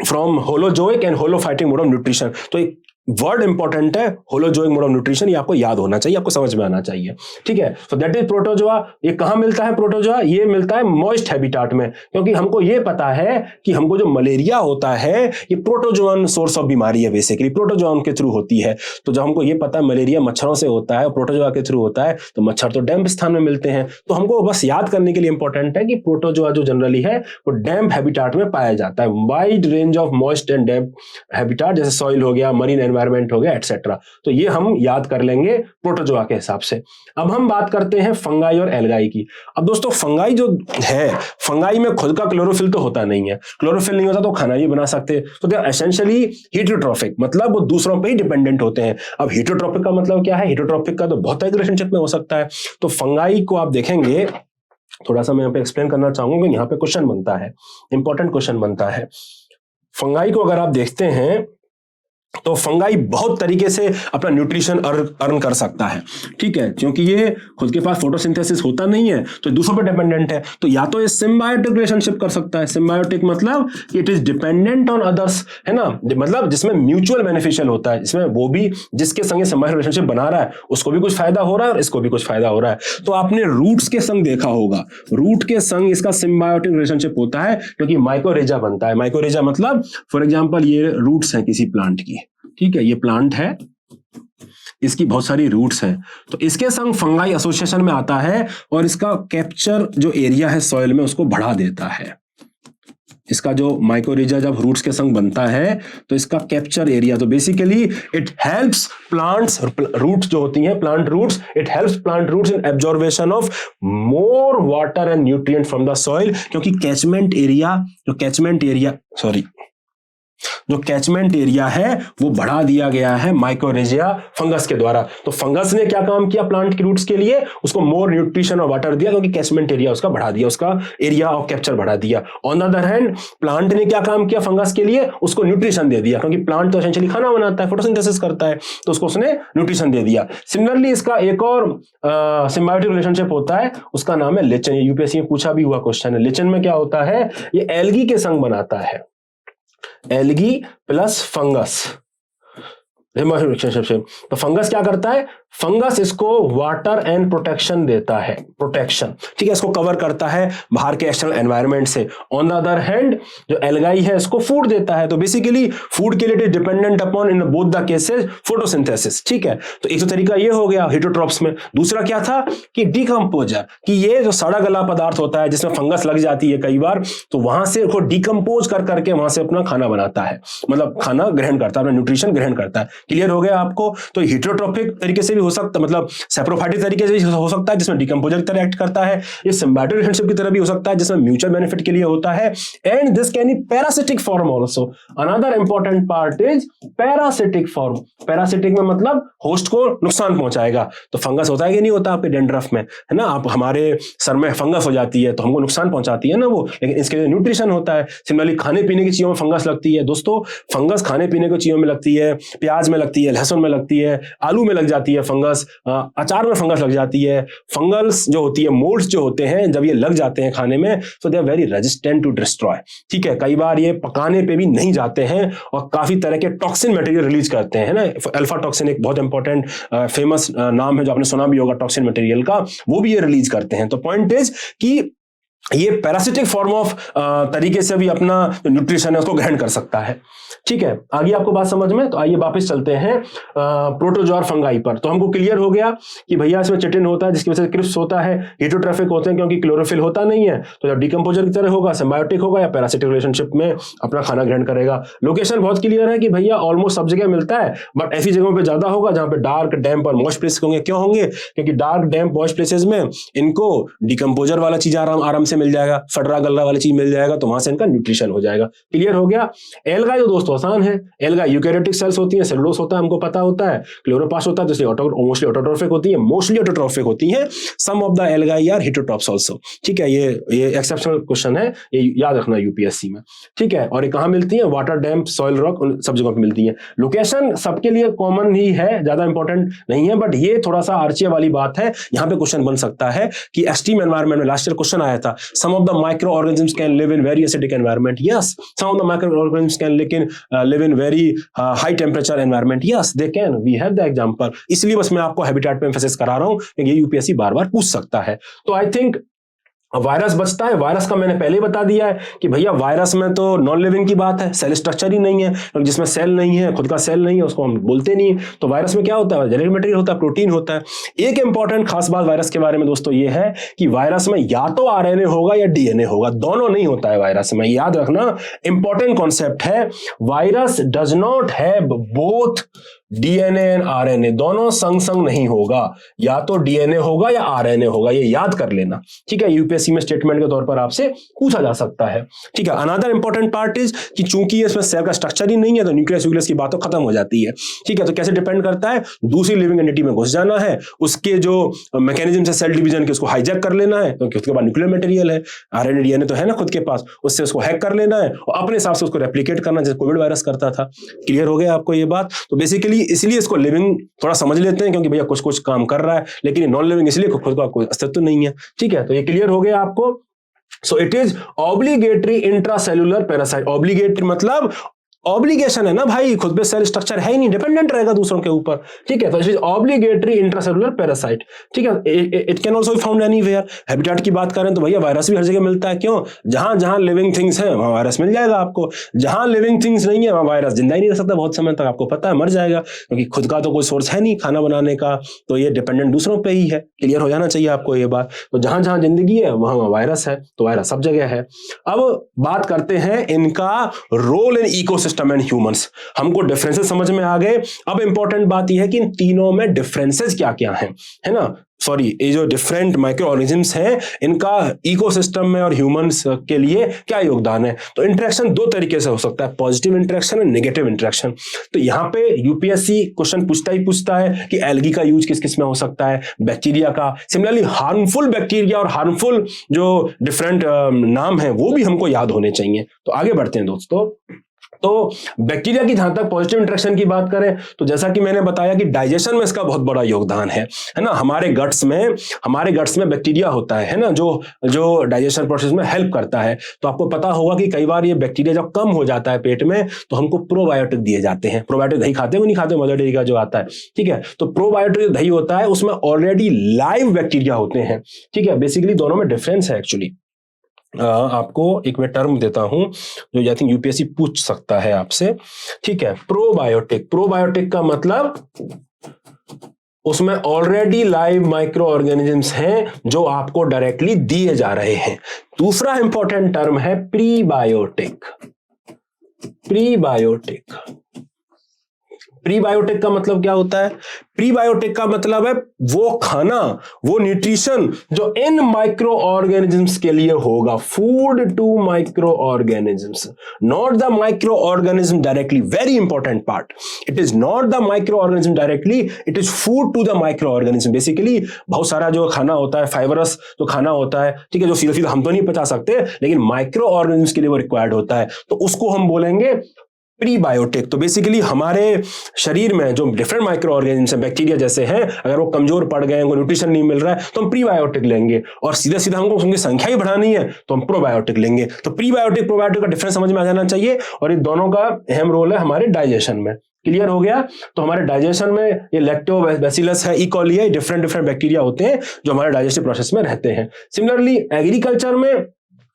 from holozoic and holophytic mode of nutrition. तो एक वर्ड इंपॉर्टेंट है होलोजोइक मोड ऑफ न्यूट्रिशन, ये आपको याद होना चाहिए, आपको समझ में आना चाहिए। ठीक है, सो दैट इज प्रोटोजोआ। ये कहां मिलता है प्रोटोजोआ? ये मिलता है मॉइस्ट हैबिटाट में, क्योंकि हमको ये पता है कि हमको जो मलेरिया होता है ये प्रोटोजोअन सोर्स ऑफ बीमारी है, बेसिकली प्रोटोजोअन के थ्रू होती है। तो जब हमको ये पता है मलेरिया मच्छरों से होता है, प्रोटोजोआ के थ्रू होता है, तो मच्छर तो डैम्प स्थान में मिलते हैं। तो हमको बस याद करने के लिए इंपॉर्टेंट है कि प्रोटोजोआ जो जनरली है वो डैम्प हैबिटाट में पाया जाता है। Wide range of moist and damp habitat, जैसे सॉइल हो गया, मरीन एनवायरनमेंट हो गया, एटसेट्रा। तो ये हम याद कर लेंगे प्रोटोजोआ के हिसाब से। अब हम बात करते हैं फंगाई और एल्गाई की। अब दोस्तों फंगाई जो है, फंगाई में खुद का क्लोरोफिल तो होता नहीं है, क्लोरोफिल नहीं होता तो खाना नहीं बना सकते। तो दे आर एसेंशियली हेटेरोट्रॉफिक, मतलब वो दूसरों पे ही डिपेंडेंट होते हैं। अब हेटेरोट्रॉफिक का मतलब क्या है? हेटेरोट्रॉफिक का तो बहुत तरह के रिलेशनशिप में हो सकता है। तो फंगाई को आप देखेंगे, थोड़ा सा मैं यहाँ पे एक्सप्लेन करना चाहूंगा, यहाँ पे क्वेश्चन बनता है, इंपॉर्टेंट क्वेश्चन बनता है। फंगाई को अगर आप देखते हैं तो फंगाई बहुत तरीके से अपना न्यूट्रिशन अर्न कर सकता है। ठीक है, क्योंकि ये खुद के पास फोटोसिंथेसिस होता नहीं है तो दूसरों पर डिपेंडेंट है। तो या तो ये सिम्बायोटिक रिलेशनशिप कर सकता है। सिम्बायोटिक मतलब it is dependent on others, है ना, मतलब जिसमें म्यूचुअल बेनिफिशियल होता है, जिसमें वो भी जिसके संग सिम्बायोटिक रिलेशनशिप बना रहा है उसको भी कुछ फायदा हो रहा है और इसको भी कुछ फायदा हो रहा है। तो आपने रूट्स के संग देखा होगा, रूट के संग इसका सिम्बायोटिक रिलेशनशिप होता है क्योंकि माइकोरेजा बनता है। माइकोरेजा मतलब फॉर एग्जाम्पल ये रूट्स हैं किसी प्लांट की, ठीक है, ये प्लांट है, इसकी बहुत सारी रूट्स हैं, तो इसके संग फंगाई एसोसिएशन में आता है और इसका कैप्चर जो एरिया है सॉइल में उसको बढ़ा देता है। इसका जो माइकोरेजा जब रूट्स के संग बनता है तो इसका कैप्चर एरिया, तो basically it helps plants, roots जो होती हैं plant roots, it helps plant roots in absorption of more water and nutrient from the soil, क्योंकि कैचमेंट एरिया जो कैचमेंट एरिया है वो बढ़ा दिया गया है माइकोरेजिया फंगस के द्वारा। तो फंगस ने क्या काम किया प्लांट की रूट्स के लिए? उसको मोर न्यूट्रिशन और वाटर दिया, क्योंकि कैचमेंट एरिया उसका बढ़ा दिया, उसका एरिया ऑफ कैप्चर बढ़ा दिया। On the other hand plant ने क्या काम किया फंगस के लिए? उसको न्यूट्रिशन दे दिया, क्योंकि प्लांट तो एसेंशियली खाना बनाता है, फोटोसिंथेसिस करता है, तो उसको उसने न्यूट्रिशन दे दिया। सिमिलरली इसका एक और सिम्बायोटिक रिलेशनशिप होता है, उसका नाम है लिचन। ये यूपीएससी में पूछा भी हुआ क्वेश्चन है। लिचन में क्या होता है? ये एल्गी के संग बनाता है, एल्गी प्लस फंगस रिलेशनशिप। तो फंगस क्या करता है? फंगस इसको वाटर एंड प्रोटेक्शन देता है, प्रोटेक्शन, ठीक है, इसको कवर करता है बाहर के एक्सटर्नल एनवायरनमेंट से। ऑन द अदर हैंड जो एल्गाई है इसको फूड देता है, तो बेसिकली फूड के लिए it is dependent upon in both the cases photosynthesis, ठीक है। तो एक तो तरीका ये हो गया हेटरोट्रॉप्स में। दूसरा क्या था कि डिकम्पोजर, कि ये जो सड़ा गला पदार्थ होता है जिसमें फंगस लग जाती है कई बार, तो वहां से उसको डिकम्पोज कर करके वहां से अपना खाना बनाता है, मतलब खाना ग्रहण करता है, अपना न्यूट्रिशन ग्रहण करता है। क्लियर हो गया आपको? तो हेटरोट्रॉपिक तरीके से भी हो सकता है, मतलब सैप्रोफाइटिक तरीके से भी हो सकता है जिसमें डिकम्पोजर की तरह एक्ट करता है, ये सिम्बायोटिक रिलेशनशिप की तरह भी हो सकता है जिसमें म्यूचुअल बेनिफिट के लिए होता है, and this can be parasitic form also. Another important part is parasitic form. Parasitic में मतलब होस्ट को नुकसान पहुंचाएगा। तो फंगस होता है कि नहीं होता आपके डेंड्रफ में, है ना, आप हमारे सर में फंगस हो जाती है तो हमको नुकसान पहुंचाती है ना वो, लेकिन इसके लिए न्यूट्रिशन होता है। सिमिलरली खाने पीने की चीजों में फंगस लगती है दोस्तों, फंगस खाने पीने की चीजों में लगती है, प्याज में लगती है, लहसुन में लगती है, आलू में लग जाती है फंगस, अचार में फंगस लग जाती है। फंगल्स जो होती है, मोल्ड्स जो होते हैं, जब ये लग जाते हैं खाने में, so they are very resistant to destroy, ठीक है। कई बार ये पकाने पे भी नहीं जाते हैं और काफी तरह के टॉक्सिन मटेरियल रिलीज करते हैं, है ना। अल्फा टॉक्सिन एक बहुत इंपॉर्टेंट फेमस नाम है जो आपने सुना भी होगा टॉक्सिन मटेरियल का, वो भी ये रिलीज करते हैं। तो पॉइंट इज कि ये पैरासिटिक फॉर्म ऑफ तरीके से भी अपना न्यूट्रिशन है उसको ग्रहण कर सकता है, ठीक है। आगे आपको बात समझ में? तो आइए वापस चलते हैं प्रोटोजोआ फंगाई पर। तो हमको क्लियर हो गया कि भैया इसमें चिटिन होता है जिसकी वजह से क्रिस्प्स होता है, हेटरोट्रॉफिक होते हैं क्योंकि क्लोरोफिल होता नहीं है, तो जब डिकम्पोजर की तरह होगा, सिम्बायोटिक होगा या पैरासिटिक रिलेशनशिप में अपना खाना ग्रहण करेगा। लोकेशन बहुत क्लियर है कि भैया ऑलमोस्ट सब जगह मिलता है, बट ऐसी जगहों पर ज्यादा होगा जहां पे डार्क, डैम्प और मॉइस्ट प्लेसेस होंगे। क्यों होंगे? क्योंकि डार्क, डैम्प, मॉइस्ट प्लेसेस में इनको डिकम्पोजर वाला चीज आराम से मिल जाएगा, फटरा गलरा वाली चीज मिल जाएगा, तो वहां से इनका न्यूट्रिशन हो जाएगा। क्लियर हो गया? एल्गाई तो दोस्तों आसान है, एल्गाई यूकैरियोटिक सेल्स होती हैं, सेलुलोज होता है, हमको पता होता है, क्लोरोप्लास्ट होता है, इसलिए मोस्टली ऑटोट्रोफिक होती है, मोस्टली ऑटोट्रोफिक होती हैं। Some of the algae are heterotrophs also, ठीक है। ये एक्सेप्शनल क्वेश्चन है, ये याद रखना यूपीएससी में, ठीक है। और ये कहां मिलती है? वाटर, डैम्प, सॉइल, रॉक, उन सब जगहों पे मिलती है। लोकेशन सबके लिए कॉमन ही है, ज्यादा इंपॉर्टेंट नहीं है, बट ये थोड़ा सा आर्चिया वाली बात है। यहां पे क्वेश्चन बन सकता है कि एक्सट्रीम एनवायरनमेंट में लास्ट ईयर क्वेश्चन आया था, some of the micro organisms can live in very acidic environment, yes. Some of the micro organisms can live in very high temperature environment, yes they can, we have the example. इसलिए बस मैं आपको habitat पे emphasis करा रहा हूं क्योंकि ये यूपीएससी बार बार पूछ सकता है। तो आई थिंक वायरस बचता है। वायरस का मैंने पहले ही बता दिया है कि भैया वायरस में तो नॉन लिविंग की बात है, सेल स्ट्रक्चर ही नहीं है, जिसमें सेल नहीं है, खुद का सेल नहीं है, उसको हम बोलते नहीं है। तो वायरस में क्या होता है? जेनेटिक मटेरियल होता है, प्रोटीन होता है। एक इंपॉर्टेंट खास बात वायरस के बारे में दोस्तों ये है कि वायरस में या तो आरएनए होगा या डीएनए होगा, दोनों नहीं होता है वायरस में, याद रखना, इंपॉर्टेंट कॉन्सेप्ट है। Virus does not have both DNA and RNA, दोनों संग संग नहीं होगा, या तो डीएनए होगा या आरएनए होगा, ये याद कर लेना, ठीक है। यूपीएससी में स्टेटमेंट के तौर पर आपसे पूछा जा सकता है, ठीक है। अनदर इंपॉर्टेंट पार्ट इज कि चूंकि इसमें सेल का स्ट्रक्चर ही नहीं है तो न्यूक्लियस की बात तो खत्म हो जाती है, ठीक है। तो कैसे डिपेंड करता है? दूसरी लिविंग एंटिटी में घुस जाना है, उसके जो मैकेनिज्म है सेल डिवीजन के, उसको हाईजैक कर लेना है, क्योंकि उसके बाद न्यूक्लियर मटेरियल है, आरएनए डीएनए तो है ना खुद के पास, उससे उसको हैक कर लेना है और अपने हिसाब से उसको रेप्लिकेट करना, जैसे कोविड वायरस करता था। क्लियर हो गया आपको ये बात? तो बेसिकली इसलिए इसको लिविंग थोड़ा समझ लेते हैं क्योंकि भैया कुछ कुछ काम कर रहा है, लेकिन नॉन लिविंग इसलिए खुद का कोई अस्तित्व नहीं है, ठीक है। तो ये क्लियर हो गया आपको? So it is obligatory intracellular parasite. Obligatory मतलब ऑब्लिगेशन है ना भाई, खुद पे सेल स्ट्रक्चर है ही नहीं, डिपेंडेंट रहेगा दूसरों के ऊपर, ठीक है। तो it is obligatory intracellular parasite, ठीक है। It can also be found anywhere. Habitat की बात करें तो भैया वायरस भी हर जगह मिलता है, क्यों? जहां जहां लिविंग थिंग्स हैं वहां वायरस मिल जाएगा आपको, जहां लिविंग थिंग्स नहीं है वहां वायरस जिंदा ही नहीं रह सकता बहुत समय तक, आपको पता है, मर जाएगा, क्योंकि खुद का तो कोई सोर्स है नहीं खाना बनाने का, तो ये डिपेंडेंट दूसरों पर ही है। क्लियर हो जाना चाहिए आपको ये बात। तो जहां जहां जिंदगी है वहां वायरस है, तो वायरस सब जगह है। अब बात करते हैं इनका role in ecosystem and humans. हमको डिफरेंसेस समझ में आ गए। अब इंपॉर्टेंट बात यह है कि इन तीनों में डिफरेंसेस क्या क्या हैं, है ना। सॉरी, ये जो डिफरेंट माइक्रो ऑर्गेनिजम्स हैं इनका इकोसिस्टम में और ह्यूमंस के लिए क्या योगदान है। तो इंटरेक्शन दो तरीके से हो सकता है, पॉजिटिव इंटरेक्शन और नेगेटिव इंटरेक्शन। तो यहां पे यूपीएससी क्वेश्चन पूछता है कि एल्गी का यूज किस किस में हो सकता है, बैक्टीरिया का। सिमिलरली हार्मफुल बैक्टीरिया और हार्मफुल जो डिफरेंट नाम है वो भी हमको याद होने चाहिए। तो आगे बढ़ते हैं दोस्तों। तो बैक्टीरिया की जहां तक पॉजिटिव इंटरेक्शन की बात करें तो जैसा कि मैंने बताया कि डाइजेशन में इसका बहुत बड़ा योगदान है ना। हमारे गट्स में बैक्टीरिया होता है ना, जो डाइजेशन प्रोसेस में हेल्प करता है। तो आपको पता होगा कि कई बार ये बैक्टीरिया जब कम हो जाता है पेट में तो हमको प्रोबायोटिक दिए जाते हैं। प्रोबायोटिक दही खाते हो नहीं खाते, मदर डेयरी का जो आता है, ठीक है। तो प्रोबायोटिक जो दही होता है उसमें ऑलरेडी लाइव बैक्टीरिया होते हैं, ठीक है। बेसिकली दोनों में डिफरेंस है एक्चुअली। आपको एक मैं टर्म देता हूं जो आई थिंक यूपीएससी पूछ सकता है आपसे, ठीक है। प्रोबायोटिक का मतलब उसमें ऑलरेडी लाइव माइक्रो ऑर्गेनिजम्स हैं जो आपको डायरेक्टली दिए जा रहे हैं। दूसरा इंपॉर्टेंट टर्म है प्रीबायोटिक का मतलब क्या होता है? प्रीबायोटिक का मतलब है वो खाना, वो न्यूट्रिशन जो इन माइक्रो ऑर्गेनिजम्स के लिए होगा। Food to micro organisms, not the micro organism directly. Very important part, it is not the micro organism directly, it is food to the micro organism. Basically बहुत सारा जो खाना होता है, फाइबरस जो खाना होता है, ठीक है, जो सीधा हम तो नहीं पचा सकते लेकिन माइक्रो ऑर्गेनिज्म के लिए वो रिक्वायर्ड होता है, तो उसको हम बोलेंगे प्रीबायोटिक। तो बेसिकली हमारे शरीर में जो डिफरेंट माइक्रो ऑर्गेनिजम्स हैं, बैक्टीरिया जैसे हैं, अगर वो कमजोर पड़ गए, उनको न्यूट्रिशन नहीं मिल रहा है तो हम प्रीबायोटिक लेंगे, और सीधा सीधा हमको उनकी संख्या ही बढ़ानी है तो हम प्रोबायोटिक लेंगे। तो प्रीबायोटिक प्रोबायोटिक का डिफरेंस समझ में आ जाना चाहिए, और इन दोनों का अहम रोल है हमारे डाइजेशन में। क्लियर हो गया? तो हमारे डाइजेशन में ये लैक्टोबैसिलस है, इकोली है, डिफरेंट बैक्टीरिया होते हैं जो हमारे डाइजेस्टिव प्रोसेस में रहते हैं। सिमिलरली एग्रीकल्चर में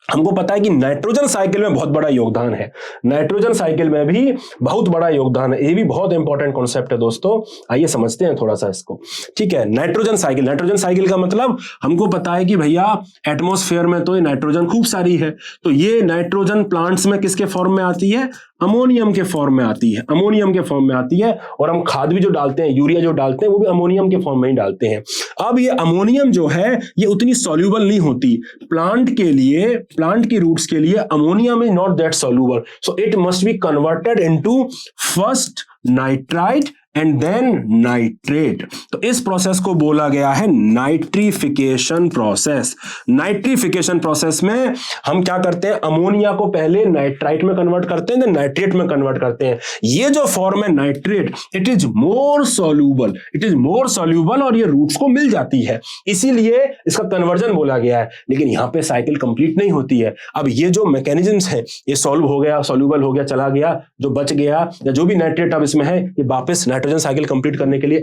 हमको पता है कि नाइट्रोजन साइकिल में बहुत बड़ा योगदान है। नाइट्रोजन साइकिल में भी बहुत बड़ा योगदान है। ये भी बहुत इंपॉर्टेंट कॉन्सेप्ट है दोस्तों, आइए समझते हैं थोड़ा सा इसको, ठीक है। नाइट्रोजन साइकिल का मतलब हमको पता है कि भैया एटमॉस्फेयर में तो ये नाइट्रोजन खूब सारी है, तो ये नाइट्रोजन प्लांट्स में किसके फॉर्म में आती है? अमोनियम के फॉर्म में आती है। और हम खाद भी जो डालते हैं, यूरिया जो डालते हैं, वो भी अमोनियम के फॉर्म में ही डालते हैं। अब ये अमोनियम जो है ये उतनी सॉल्यूबल नहीं होती प्लांट की रूट्स के लिए। Ammonium is not that soluble, so it must be converted into first nitrite and then nitrate. तो इस प्रोसेस को बोला गया है नाइट्रिफिकेशन प्रोसेस। नाइट्रिफिकेशन प्रोसेस में हम क्या करते हैं? अमोनिया को पहले नाइट्राइट में कन्वर्ट करते हैं, देन नाइट्रेट में कन्वर्ट करते हैं। ये जो फॉर्म है nitrate, it is more soluble और ये रूट्स को मिल जाती है, इसीलिए इसका कन्वर्जन बोला गया है। लेकिन यहां पे साइकिल कंप्लीट नहीं होती है। अब ये जो मैकेनिज्म्स है, ये सॉल्यूबल हो गया, चला गया, जो बच गया या जो भी नाइट्रेट अब इसमें है, ये वापस नाइट्रोजन साइकिल कंप्लीट करने के लिए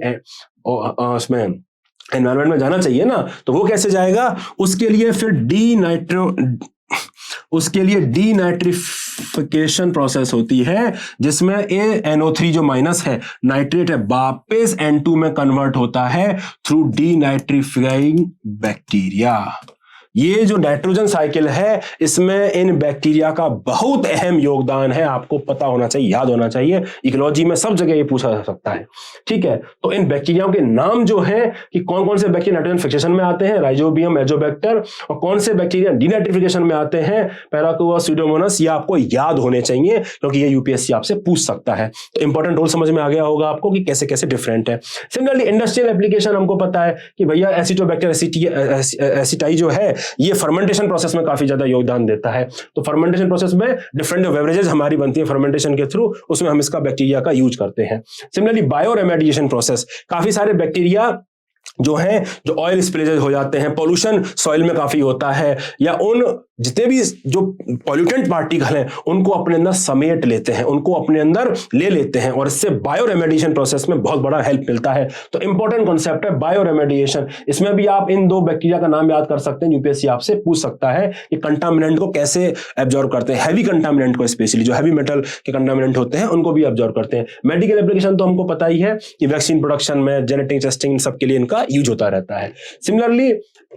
उसमें एनवायरनमेंट में जाना चाहिए ना। तो वो कैसे जाएगा? उसके लिए फिर डीनाइट्रिफिकेशन प्रोसेस होती है, जिसमें NO3 जो माइनस है, नाइट्रेट है, वापस N2 में कन्वर्ट होता है थ्रू डीनाइट्रिफाइंग बैक्टीरिया। ये जो नाइट्रोजन साइकिल है, इसमें इन बैक्टीरिया का बहुत अहम योगदान है। आपको पता होना चाहिए, याद होना चाहिए, इकोलॉजी में सब जगह ये पूछा जा सकता है, ठीक है। तो इन बैक्टीरियाओं के नाम जो हैं कि कौन कौन से बैक्टीरिया नाइट्रोजन फिक्सेशन में आते हैं, राइजोबियम, एजोबैक्टर, और कौन से बैक्टीरिया डीनाइट्रिफिकेशन में आते हैं, पैराकोआ, स्यूडोमोनास, ये आपको याद होने चाहिए क्योंकि ये यूपीएससी आपसे पूछ सकता है। तो इंपॉर्टेंट रोल समझ में आ गया होगा आपको कि कैसे कैसे डिफरेंट है। सिमिलरली इंडस्ट्रियल एप्लीकेशन हमको पता है कि भैया एसिटोबैक्टर एसिटाई जो है ये फर्मेंटेशन प्रोसेस में काफी ज्यादा योगदान देता है। तो फर्मेंटेशन प्रोसेस में डिफरेंट बेवरेजेस हमारी बनती है फर्मेंटेशन के थ्रू, उसमें हम इसका बैक्टीरिया का यूज करते हैं। सिमिलरली बायोरेमेडिएशन प्रोसेस, काफी सारे बैक्टीरिया जो है, जो ऑयल स्पिलेजेस हो जाते हैं, पोल्यूशन सॉइल में काफी होता है, या उन जितने भी जो पॉल्यूटेंट पार्टिकल हैं उनको अपने अंदर समेट लेते हैं, उनको अपने अंदर ले लेते हैं, और इससे बायोरेमेडिएशन प्रोसेस में बहुत बड़ा हेल्प मिलता है। तो इंपॉर्टेंट कॉन्सेप्ट है बायोरेमेडिएशन। इसमें भी आप इन दो बैक्टीरिया का नाम याद कर सकते हैं, यूपीएससी आपसे पूछ सकता है कि कंटामिनेंट को कैसे एब्जॉर्ब करते हैं। हैवी कंटामिनेंट को, स्पेशली जो हैवी मेटल के कंटामिनेंट होते हैं, उनको भी एब्जॉर्ब करते हैं। मेडिकल एप्लीकेशन तो हमको पता ही है कि वैक्सीन प्रोडक्शन में, जेनेटिक टेस्टिंग, सबके लिए इनका यूज होता रहता है। सिमिलरली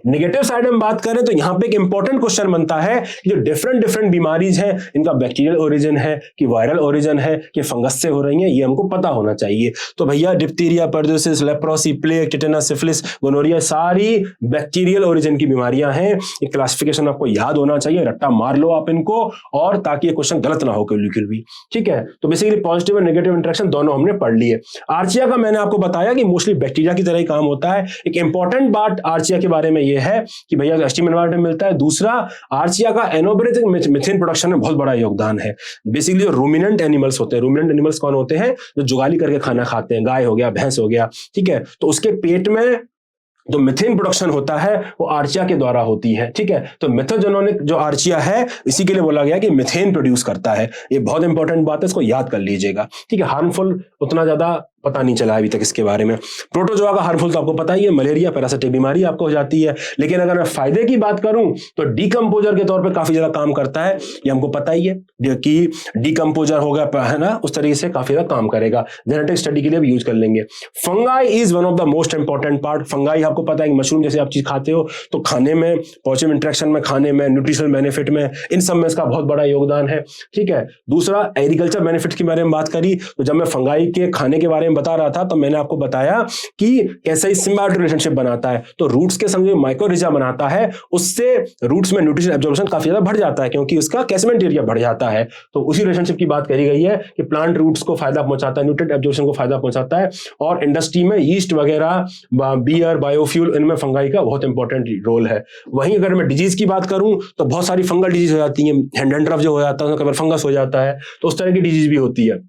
नेगेटिव साइड में बात करें तो यहां पे एक इंपॉर्टेंट क्वेश्चन बनता है कि जो डिफरेंट बीमारीज हैं, इनका बैक्टीरियल ओरिजिन है कि वायरल ओरिजिन है कि फंगस से हो रही हैं, ये हमको पता होना चाहिए। तो भैया diphtheria, pertussis, leprosy, plague, tetanus, syphilis, gonorrhoea, सारी बैक्टीरियल ओरिजिन की बीमारियां हैं। ये क्लासिफिकेशन आपको याद होना चाहिए, रट्टा मार लो आप इनको, और ताकि ये क्वेश्चन गलत ना हो बिल्कुल भी, ठीक है। तो बेसिकली पॉजिटिव और नेगेटिव इंटरेक्शन दोनों हमने पढ़ लिए। आर्चिया का मैंने आपको बताया कि मोस्टली बैक्टीरिया की तरह ही काम होता है। एक इंपॉर्टेंट बात आर्चिया के बारे में ये है कि भैया स्टीम एनवायरनमेंट में मिलता है। दूसरा, आर्चिया का एनोबरेजिक मीथेन प्रोडक्शन में बहुत बड़ा योगदान है। बेसिकली जो रूमिनेंट एनिमल्स होते हैं, रूमिनेंट एनिमल्स कौन होते हैं? जो जुगाली करके खाना खाते हैं, गाय हो गया, भैंस हो गया, ठीक है, तो उसके पेट में जो मीथेन प्रोडक्शन होता है वो आर्चिया के द्वारा होती है, ठीक है। तो मेथोजेनिक जो आर्चिया है इसी के लिए बोला गया कि मीथेन प्रोड्यूस करता है। ये बहुत इंपॉर्टेंट बात है, इसको याद कर लीजिएगा, ठीक है। हार्मफुल उतना ज्यादा पता नहीं चला अभी तक इसके बारे में। प्रोटोजोआ का हार्मफुल तो आपको पता ही है, मलेरिया पैरासिटिक बीमारी आपको हो जाती है। लेकिन अगर मैं फायदे की बात करूं तो डीकंपोजर के तौर पे काफी ज्यादा काम करता है, ये हमको पता ही है कि डीकंपोजर होगा, है ना, उस तरीके से काफी ज्यादा काम करेगा। जेनेटिक स्टडी के लिए भी यूज कर लेंगे। Fungi is one of the most important part. Fungi आपको पता है कि मशरूम जैसे आप चीज खाते हो तो खाने में, पॉजिटिव इंटरेक्शन में, खाने में, न्यूट्रिशनल बेनिफिट में, इन सब में इसका बहुत बड़ा योगदान है, ठीक है। दूसरा एग्रीकल्चर बेनिफिट के बारे में बात करी तो जब मैं फंगाई के खाने के बारे में बता रहा था तो मैंने आपको बताया कि कैसे सिम्बायोटिक रिलेशनशिप बनाता है। तो रूट्स के संग माइकोरिजा बनाता है, उससे रूट्स में न्यूट्रिशन एब्जॉर्प्शन काफी ज्यादा बढ़ जाता है क्योंकि उसका कैचमेंट एरिया बढ़ जाता है। तो उसी रिलेशनशिप की बात करी गई है कि प्लांट रूट्स को फायदा पहुंचाता है, न्यूट्रिएंट एब्जॉर्प्शन को फायदा पहुंचाता है। और इंडस्ट्री में यीस्ट वगैरह, बियर, बायोफ्यूल, इनमें फंगाई का बहुत इंपॉर्टेंट रोल है। वहीं अगर मैं डिजीज की बात करूं तो बहुत सारी फंगल डिजीज हो जाती है। हैंडरफ जो हो जाता है उसमें फंगस हो जाता है, तो उस तरह की डिजीज भी होती है।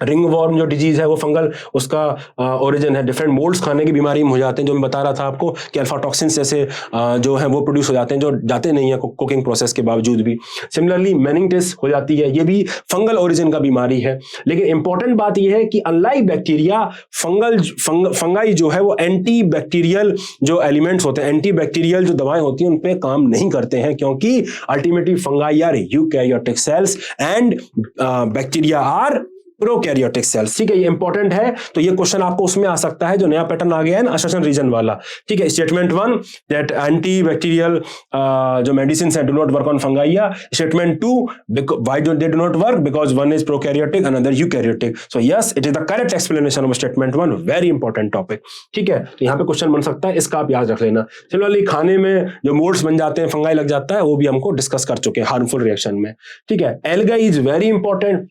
रिंग वॉर्म जो डिजीज है वो फंगल, उसका ओरिजिन है। डिफरेंट मोल्ड्स खाने की बीमारी में हो जाते हैं, जो मैं बता रहा था आपको कि अल्फा टॉक्सिन्स जैसे जो है वो प्रोड्यूस हो जाते हैं, जो जाते नहीं है कुकिंग प्रोसेस के बावजूद भी। सिमिलरली मेनिंगिटिस हो जाती है, ये भी फंगल ओरिजिन का बीमारी है। लेकिन इंपॉर्टेंट बात यह है कि अनलाइक बैक्टीरिया, फंगाई जो है वो एंटी बैक्टीरियल जो एलिमेंट्स होते हैं, एंटी बैक्टीरियल जो दवाएं होती हैं उन पे काम नहीं करते हैं, क्योंकि ultimately fungi are eukaryotic cells and bacteria are prokaryotic cells, ठीक है। ये इंपॉर्टेंट है, तो ये क्वेश्चन आपको उसमें आ सकता है जो नया पैटर्न आ गया है ना, असर्शन रीजन वाला, ठीक है। स्टेटमेंट 1 दैट एंटी बैक्टीरियल जो मेडिसिन है do not work on fungi. Statement 2 why they do not work, because one is prokaryotic another eukaryotic. So yes, it is the correct explanation of statement 1, very important topic, ठीक है। तो यहाँ पे question बन सकता है, इसका आप याद रख लेना। सिमिलरली खाने में जो मोल्ड्स बन जाते हैं, फंगाई लग जाता है, वो भी हमको डिस्कस कर चुके हैं हार्मफुल रिएक्शन में, ठीक है। Algae is very important.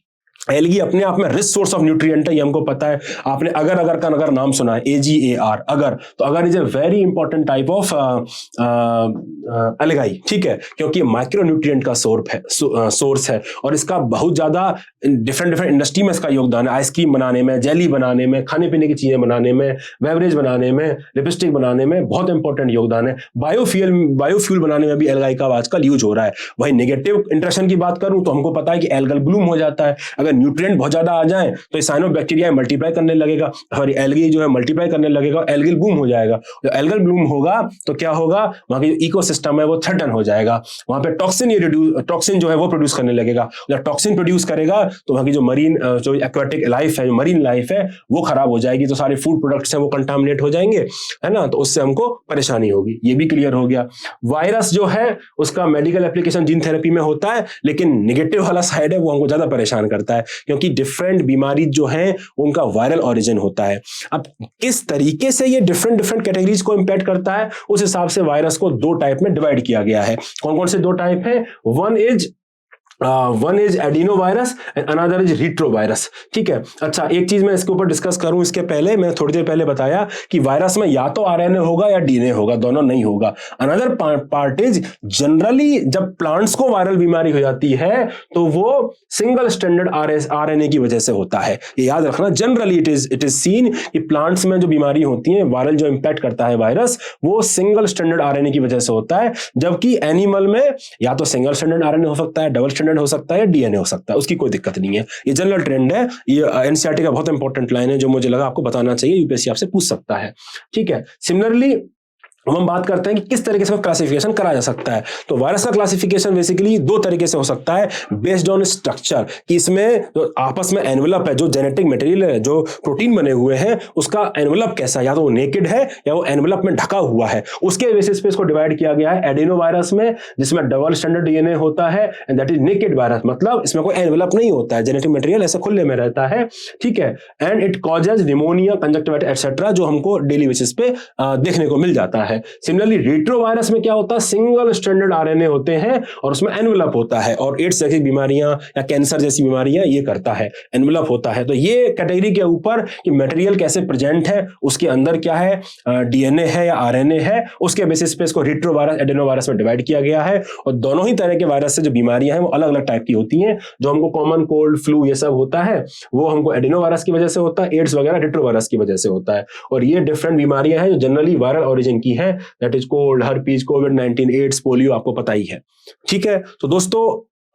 Algae अपने आप में रिच सोर्स ऑफ न्यूट्रिएंट है, ये हमको पता है। आपने अगर का अगर नाम सुना है, AGAR, अगर, तो अगर is a very important type of algae, ठीक है, क्योंकि माइक्रो न्यूट्रिएंट का सोर्स है और इसका बहुत ज्यादा डिफरेंट इंडस्ट्री में इसका योगदान है। आइसक्रीम बनाने में, जेली बनाने में, खाने पीने की चीजें बनाने में, बेवरेज बनाने में, लिपस्टिक बनाने में बहुत इंपॉर्टेंट योगदान है। बायोफ्यूल बनाने में भी एल्गाई का आजकल यूज हो रहा है। वही नेगेटिव इंटरेक्शन की बात करूं तो हमको पता है कि एल्गल ब्लूम हो जाता है। अगर न्यूट्रिएंट बहुत ज्यादा आ जाए तो साइनोबैक्टीरिया मल्टीप्लाई करने लगेगा, सॉरी एल्गी जो है मल्टीप्लाई करने लगेगा, एल्गल ब्लूम हो जाएगा। जो एल्गल ब्लूम होगा तो क्या होगा, वहां की जो इकोसिस्टम है वो थ्रेटन हो जाएगा। वहां पे टॉक्सिन जो है वो प्रोड्यूस करने लगेगा। जब टॉक्सिन प्रोड्यूस करेगा तो वहां की जो मरीन जो एक्वाटिक लाइफ है, मरीन लाइफ है, वो खराब हो जाएगी। तो सारे फूड प्रोडक्ट्स हैं वो कंटामिनेट हो जाएंगे, है ना, तो उससे हमको परेशानी होगी। ये भी क्लियर हो गया। वायरस जो है उसका मेडिकल एप्लीकेशन जीन थेरेपी में होता है, लेकिन निगेटिव वाला साइड है वो हमको ज्यादा परेशान करता है, क्योंकि डिफरेंट बीमारी जो है उनका वायरल ओरिजिन होता है। अब किस तरीके से ये डिफरेंट कैटेगरीज को इंपैक्ट करता है, उस हिसाब से वायरस को 2 टाइप में डिवाइड किया गया है। कौन कौन से 2 टाइप है? One is adeno virus and another is retrovirus, ठीक है। अच्छा, एक चीज मैं इसके ऊपर डिस्कस करूं इसके पहले, मैं थोड़ी देर पहले बताया कि वायरस में या तो RNA होगा या DNA होगा, दोनों नहीं होगा। अनदर पार्ट इज जनरली जब प्लांट्स को वायरल बीमारी हो जाती है तो वो सिंगल स्टैंडर्ड RNA की वजह से होता है। ये याद रखना, जनरली इट इज सीन कि प्लांट्स में जो बीमारी होती है, वायरल जो इंपैक्ट करता है वायरस, वो सिंगल स्टैंडर्ड RNA की वजह से होता है, जबकि एनिमल में या तो सिंगल स्टैंडर्ड RNA हो सकता है, डबल स्टैंडर्ड हो सकता है, DNA हो सकता है, उसकी कोई दिक्कत नहीं है। ये जनरल ट्रेंड है। ये NCERT का बहुत इंपॉर्टेंट लाइन है जो मुझे लगा आपको बताना चाहिए, UPSC आपसे पूछ सकता है, ठीक है। सिमिलरली हम बात करते हैं कि किस तरीके से क्लासिफिकेशन करा जा सकता है। तो वायरस का क्लासिफिकेशन बेसिकली 2 तरीके से हो सकता है, बेस्ड ऑन स्ट्रक्चर, कि इसमें जो आपस में एनवेलप है, जो जेनेटिक मटेरियल है, जो प्रोटीन बने हुए हैं, उसका एनवेलप कैसा है, या तो वो नेकेड है या वो एनवेलप में ढका हुआ है, उसके बेसिस पे इसको डिवाइड किया गया है। एडिनो वायरस में, जिसमें डबल स्टैंडर्ड DNA होता है, and that is naked virus, मतलब इसमें कोई एनवेलप नहीं होता है, जेनेटिक मटेरियल ऐसे खुले में रहता है, ठीक है। And it causes pneumonia, conjunctivitis etcetera, जो हमको डेली बेसिस पे देखने को मिल जाता है। है। सिमिलरली रेट्रोवायरस में क्या होता है, सिंगल स्ट्रैंडेड आरएनए होते हैं और उसमें एनवेलप होता है, और एड्स जैसी बीमारियां या कैंसर जैसी बीमारियां ये करता है, एनवेलप होता है। तो ये कैटेगरी के ऊपर कि मटेरियल कैसे प्रेजेंट है, उसके अंदर क्या है, डीएनए है या आरएनए है, उसके बेसिस पे इसको रेट्रोवायरस एडेनोवायरस में डिवाइड किया गया है। और दोनों ही तरह के वायरस से जो बीमारियां हैं वो अलग अलग टाइप की होती हैं। जो हमको कॉमन कोल्ड, फ्लू ये सब होता है वो हमको एडेनोवायरस की वजह से होता है, एड्स वगैरह रेट्रोवायरस की वजह से होता है। और ये डिफरेंट बीमारियां हैं जो जनरली वायरल ओरिजिन की है, दैट इज कोल्ड, हर्पीज, कोविड-19, एड्स, पोलियो, आपको पता ही है। ठीक है, तो दोस्तों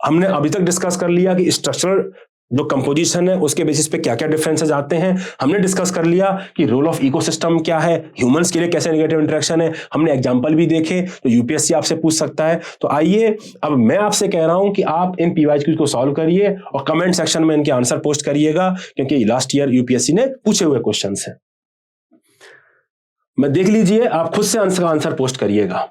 हमने अभी तक डिस्कस कर लिया कि स्ट्रक्चरल जो कंपोजिशन है उसके बेसिस पे क्या क्या डिफरेंसेस आते हैं। हमने डिस्कस कर लिया कि रोल ऑफ इकोसिस्टम क्या है, ह्यूमंस के लिए कैसे नेगेटिव इंटरेक्शन है, हमने एग्जांपल भी देखे, तो यूपीएससी आपसे पूछ सकता है। तो आइए अब मैं आपसे कह रहा हूं कि आप इन पीवाईक्यूज को सॉल्व करिए और कमेंट सेक्शन में इनके आंसर पोस्ट करिएगा, क्योंकि लास्ट ईयर यूपीएससी ने पूछे हुए क्वेश्चन है। मैं देख लीजिए, आप खुद से आंसर पोस्ट करिएगा।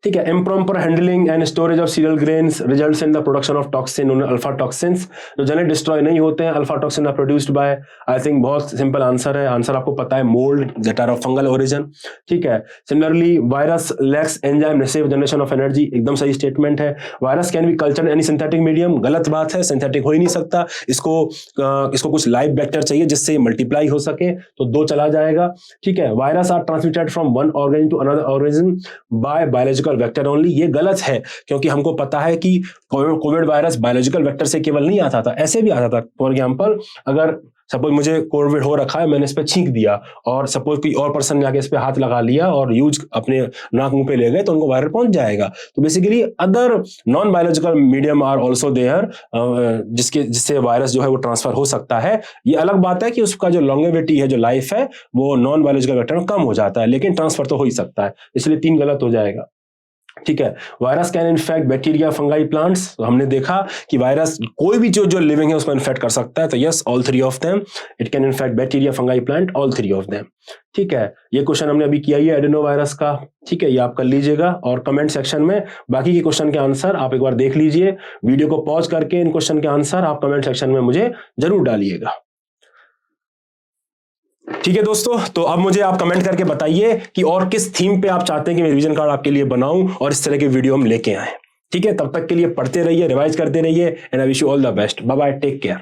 ठीक है, improper handling and storage of cereal grains results in the production of toxin, alpha toxins, जो जनरली डिस्ट्रॉय नहीं होते हैं। Alpha toxin are produced by, I think बहुत सिंपल आंसर है, आंसर आपको पता है, mould that are of fungal origin. ठीक है, similarly virus lacks enzyme receive generation of energy, एकदम सही स्टेटमेंट है। Virus can be cultured any synthetic medium, गलत बात है, सिंथेटिक हो ही नहीं सकता। इसको कुछ लाइव वेक्टर चाहिए जिससे मल्टीप्लाई हो सके, तो 2 चला जाएगा। ठीक है, virus are transmitted from one organism to another organism by biological vector only, ये गलत है, क्योंकि हमको पता है कि कोविड वायरस बायोलॉजिकल वेक्टर से केवल नहीं आता था, ऐसे भी आता था। फॉर एग्जांपल, अगर सपोज मुझे कोविड हो रखा है, मैंने इस पे छींक दिया और सपोज कोई और पर्सन जाके इस पे हाथ लगा लिया और यूज अपने नाक मुंह पे ले गए, तो उनको वायरस पहुंच जाएगा। तो basically other non biological medium are also there, जिससे वायरस जो है वो ट्रांसफर हो सकता है। ये अलग बात है कि उसका जो लॉन्गेविटी है, जो लाइफ है, वो नॉन बायोलॉजिकल वेक्टर में कम हो जाता है, लेकिन ट्रांसफर तो हो ही सकता है, इसलिए 3 गलत हो जाएगा। ठीक है, virus can infect bacteria, fungi, plants, तो हमने देखा कि वायरस कोई भी जो लिविंग है उसको इन्फेक्ट कर सकता है, तो yes, all 3 of them, it can infect bacteria, fungi, plant, all 3 of them. ठीक है, ये क्वेश्चन हमने अभी किया ही है एडेनो वायरस का। ठीक है, ये आप कर लीजिएगा और कमेंट सेक्शन में बाकी के क्वेश्चन के आंसर आप एक बार देख लीजिए, वीडियो को पॉज करके इन क्वेश्चन के आंसर आप कमेंट सेक्शन में मुझे जरूर डालिएगा। ठीक है दोस्तों, तो अब मुझे आप कमेंट करके बताइए कि और किस थीम पे आप चाहते हैं कि मैं रिवीजन कार्ड आपके लिए बनाऊं और इस तरह के वीडियो हम लेके आए। ठीक है, तब तक के लिए पढ़ते रहिए, रिवाइज करते रहिए, and I wish you all the best. Bye bye, take care.